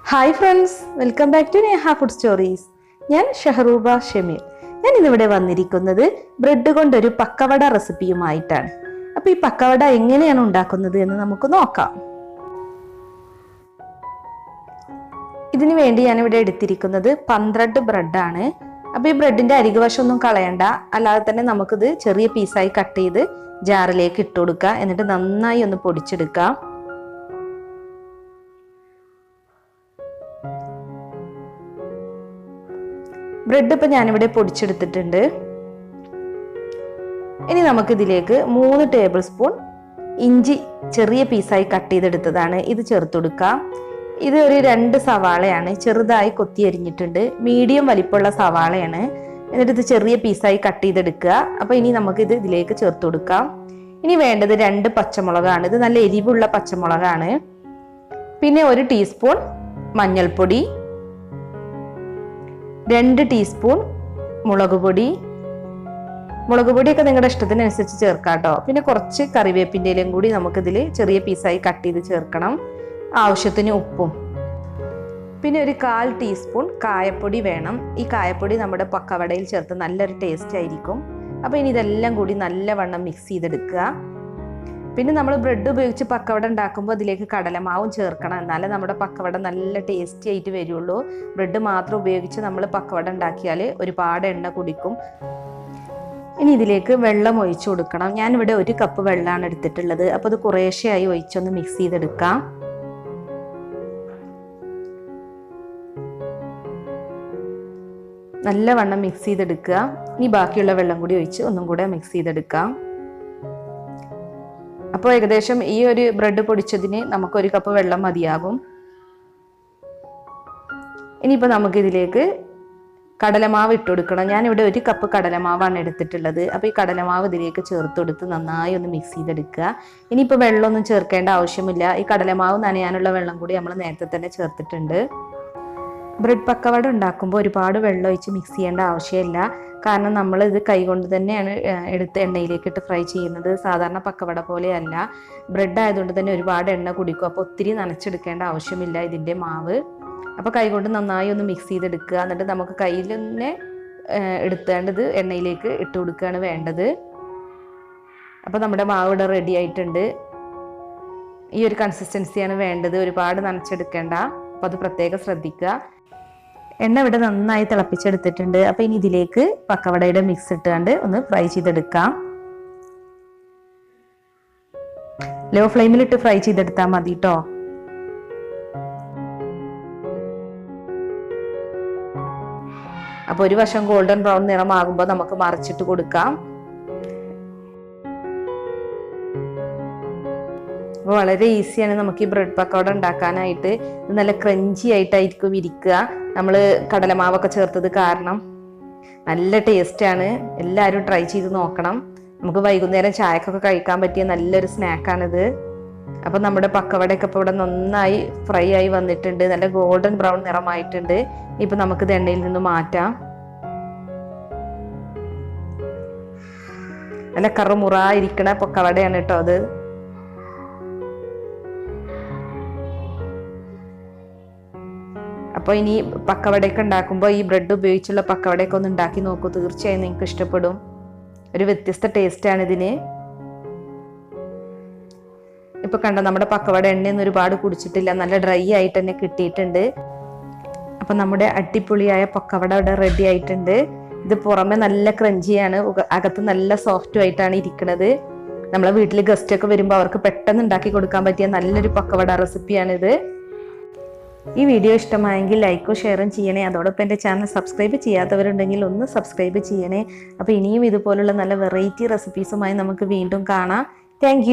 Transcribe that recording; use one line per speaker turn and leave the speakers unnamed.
Hi friends, welcome back to Neha food stories. ഞാൻ ഷഹറൂബ ഷമീർ. ഞാൻ ഇന്നിവിടെ വന്നിരിക്കുന്നത് ബ്രെഡ് കൊണ്ടൊരു പക്കവട റെസിപ്പിയുമായിട്ടാണ്. അപ്പോൾ ഈ പക്കവട എങ്ങനെയാണ് ഉണ്ടാക്കുന്നത് എന്ന് നമുക്ക് നോക്കാം. ഇതിനു വേണ്ടി ഞാനിവിടെ എടുത്തിരിക്കുന്നത് 12 ബ്രെഡാണ്. അപ്പോൾ ഈ ബ്രെഡിൻ്റെ അരികുവശമൊന്നും കളയണ്ട, അല്ലാതെ തന്നെ നമുക്കിത് ചെറിയ പീസായി കട്ട് ചെയ്ത് ജാറിലേക്ക് ഇട്ട് കൊടുക്കുക. എന്നിട്ട് നന്നായി ഒന്ന് പൊടിച്ചെടുക്കാം. ബ്രെഡ് ഇപ്പം ഞാനിവിടെ പൊടിച്ചെടുത്തിട്ടുണ്ട്. ഇനി നമുക്കിതിലേക്ക് 3 ടേബിൾ സ്പൂൺ ഇഞ്ചി ചെറിയ പീസായി കട്ട് ചെയ്തെടുത്തതാണ്, ഇത് ചേർത്ത് കൊടുക്കാം. ഇത് ഒരു 2 സവാളയാണ്, ചെറുതായി കൊത്തി അരിഞ്ഞിട്ടുണ്ട്. മീഡിയം വലിപ്പമുള്ള സവാളയാണ്. എന്നിട്ട് ഇത് ചെറിയ പീസായി കട്ട് ചെയ്തെടുക്കുക. അപ്പോൾ ഇനി നമുക്കിത് ഇതിലേക്ക് ചേർത്ത് കൊടുക്കാം. ഇനി വേണ്ടത് 2 പച്ചമുളകാണ്. ഇത് നല്ല എരിവുള്ള പച്ചമുളകാണ്. പിന്നെ 1 ടീസ്പൂൺ മഞ്ഞൾപ്പൊടി, 2 ടീസ്പൂൺ മുളക് പൊടിയൊക്കെ നിങ്ങളുടെ ഇഷ്ടത്തിനനുസരിച്ച് ചേർക്കാം കേട്ടോ. പിന്നെ കുറച്ച് കറിവേപ്പിൻ്റെ ഇലയും കൂടി നമുക്കിതിൽ ചെറിയ പീസായി കട്ട് ചെയ്ത് ചേർക്കണം. ആവശ്യത്തിന് ഉപ്പും. പിന്നെ ഒരു 1/4 ടീസ്പൂൺ കായപ്പൊടി വേണം. ഈ കായപ്പൊടി നമ്മുടെ പക്കവടയിൽ ചേർത്ത് നല്ലൊരു ടേസ്റ്റ് ആയിരിക്കും. അപ്പോൾ ഇനി ഇതെല്ലാം കൂടി നല്ലവണ്ണം മിക്സ് ചെയ്തെടുക്കുക. പിന്നെ നമ്മൾ ബ്രെഡ് ഉപയോഗിച്ച് പക്കവട ഉണ്ടാക്കുമ്പോൾ അതിലേക്ക് കടലമാവും ചേർക്കണം, എന്നാലേ നമ്മുടെ പക്കവട നല്ല ടേസ്റ്റി ആയിട്ട് വരുള്ളൂ. ബ്രെഡ് മാത്രം ഉപയോഗിച്ച് നമ്മൾ പക്കവട ഉണ്ടാക്കിയാൽ ഒരുപാട് എണ്ണ കുടിക്കും. ഇനി ഇതിലേക്ക് വെള്ളം ഒഴിച്ചു കൊടുക്കണം. ഞാനിവിടെ 1 കപ്പ് വെള്ളമാണ് എടുത്തിട്ടുള്ളത്. അപ്പോൾ അത് കുറേശ്ശെയായി ഒഴിച്ചൊന്ന് മിക്സ് ചെയ്തെടുക്കാം. നല്ലവണ്ണം മിക്സ് ചെയ്തെടുക്കുക. ഇനി ബാക്കിയുള്ള വെള്ളം കൂടി ഒഴിച്ച് ഒന്നും കൂടെ മിക്സ് ചെയ്തെടുക്കാം. അപ്പോൾ ഏകദേശം ഈ ഒരു ബ്രെഡ് പൊടിച്ചതിന് നമുക്ക് 1 കപ്പ് വെള്ളം മതിയാകും. ഇനിയിപ്പോൾ നമുക്കിതിലേക്ക് കടലമാവ് ഇട്ട് കൊടുക്കണം. ഞാനിവിടെ 1 കപ്പ് കടലമാവാണ് എടുത്തിട്ടുള്ളത്. അപ്പോൾ ഈ കടലമാവ് ഇതിലേക്ക് ചേർത്ത് കൊടുത്ത് നന്നായി ഒന്ന് മിക്സ് ചെയ്തെടുക്കുക. ഇനിയിപ്പോൾ വെള്ളമൊന്നും ചേർക്കേണ്ട ആവശ്യമില്ല. ഈ കടലമാവ് നനയാനുള്ള വെള്ളം കൂടി നമ്മൾ നേരത്തെ തന്നെ ചേർത്തിട്ടുണ്ട്. ബ്രെഡ് പക്കവട ഉണ്ടാക്കുമ്പോൾ ഒരുപാട് വെള്ളം ഒഴിച്ച് മിക്സ് ചെയ്യേണ്ട ആവശ്യമില്ല. കാരണം നമ്മൾ ഇത് കൈകൊണ്ട് തന്നെയാണ് എടുത്ത് എണ്ണയിലേക്ക് ഇട്ട് ഫ്രൈ ചെയ്യുന്നത്. സാധാരണ പക്കവട പോലെയല്ല. ബ്രെഡ് ആയതുകൊണ്ട് തന്നെ ഒരുപാട് എണ്ണ കുടിക്കും. അപ്പോൾ ഒത്തിരി നനച്ചെടുക്കേണ്ട ആവശ്യമില്ല ഇതിൻ്റെ മാവ്. അപ്പോൾ കൈകൊണ്ട് നന്നായി ഒന്ന് മിക്സ് ചെയ്തെടുക്കുക. എന്നിട്ട് നമുക്ക് കയ്യിൽ തന്നെ എടുത്തേണ്ടത് എണ്ണയിലേക്ക് ഇട്ട് കൊടുക്കുകയാണ് വേണ്ടത്. അപ്പോൾ നമ്മുടെ മാവ് ഇവിടെ റെഡി ആയിട്ടുണ്ട്. ഈ ഒരു കൺസിസ്റ്റൻസിയാണ് വേണ്ടത്, ഒരുപാട് നനച്ചെടുക്കേണ്ട. അപ്പോൾ അത് പ്രത്യേകം ശ്രദ്ധിക്കുക. എണ്ണ ഇവിടെ നന്നായി തിളപ്പിച്ചെടുത്തിട്ടുണ്ട്. അപ്പോൾ ഇനി ഇതിലേക്ക് പക്കവടയുടെ മിക്സ് ഇട്ടുകൊണ്ട് ഒന്ന് ഫ്രൈ ചെയ്തെടുക്കാം. ലോ ഫ്ലെയിമിലിട്ട് ഫ്രൈ ചെയ്തെടുത്താൽ മതി കേട്ടോ. അപ്പോൾ ഒരു വശം ഗോൾഡൻ ബ്രൗൺ നിറമാകുമ്പോൾ നമുക്ക് മറിച്ചിട്ട് കൊടുക്കാം. അപ്പോൾ വളരെ ഈസിയാണ് നമുക്ക് ഈ ബ്രെഡ് പക്കോട ഉണ്ടാക്കാനായിട്ട്. ഇത് നല്ല ക്രഞ്ചി ആയിട്ടായിരിക്കും ഇരിക്കുക. നമ്മൾ കടലമാവൊക്കെ ചേർത്തത് കാരണം നല്ല ടേസ്റ്റാണ്. എല്ലാവരും ട്രൈ ചെയ്ത് നോക്കണം. നമുക്ക് വൈകുന്നേരം ചായക്കൊക്കെ കഴിക്കാൻ പറ്റിയ നല്ലൊരു സ്നാക്കാണിത്. അപ്പോൾ നമ്മുടെ പക്കവടയൊക്കെ ഇപ്പോൾ ഇവിടെ നന്നായി ഫ്രൈ ആയി വന്നിട്ടുണ്ട്. നല്ല ഗോൾഡൻ ബ്രൗൺ നിറമായിട്ടുണ്ട്. ഇപ്പം നമുക്കിത് എണ്ണയിൽ നിന്ന് മാറ്റാം. നല്ല കറുമുറായിരിക്കണ പക്കവടയാണ് കേട്ടോ അത്. അപ്പോൾ ഇനി പക്കവടയൊക്കെ ഉണ്ടാക്കുമ്പോൾ ഈ ബ്രെഡ് ഉപയോഗിച്ചുള്ള പക്കവടയൊക്കെ ഒന്ന് ഉണ്ടാക്കി നോക്കൂ. തീർച്ചയായും നിങ്ങൾക്ക് ഇഷ്ടപ്പെടും. ഒരു വ്യത്യസ്ത ടേസ്റ്റാണ് ഇതിന്. ഇപ്പോൾ കണ്ടോ, നമ്മുടെ പക്കവട എണ്ണയൊന്നും ഒരുപാട് കുടിച്ചിട്ടില്ല, നല്ല ഡ്രൈ ആയിട്ട് തന്നെ കിട്ടിയിട്ടുണ്ട്. അപ്പം നമ്മുടെ അടിപൊളിയായ പക്കവട ഇവിടെ റെഡി ആയിട്ടുണ്ട്. ഇത് പുറമെ നല്ല ക്രഞ്ചിയാണ്, അകത്ത് നല്ല സോഫ്റ്റും ആയിട്ടാണ് ഇരിക്കുന്നത്. നമ്മളെ വീട്ടിൽ ഗസ്റ്റൊക്കെ വരുമ്പോൾ അവർക്ക് പെട്ടെന്ന് ഉണ്ടാക്കി കൊടുക്കാൻ പറ്റിയ നല്ലൊരു പക്കവട റെസിപ്പിയാണിത്. ഈ വീഡിയോ ഇഷ്ടമായെങ്കിൽ ലൈക്കും ഷെയറും ചെയ്യണേ. അതോടൊപ്പം എൻ്റെ ചാനൽ സബ്സ്ക്രൈബ് ചെയ്യാത്തവരുണ്ടെങ്കിൽ ഒന്ന് സബ്സ്ക്രൈബ് ചെയ്യണേ. അപ്പോൾ ഇനിയും ഇതുപോലുള്ള നല്ല വെറൈറ്റി റെസിപ്പീസുമായി നമുക്ക് വീണ്ടും കാണാം. താങ്ക്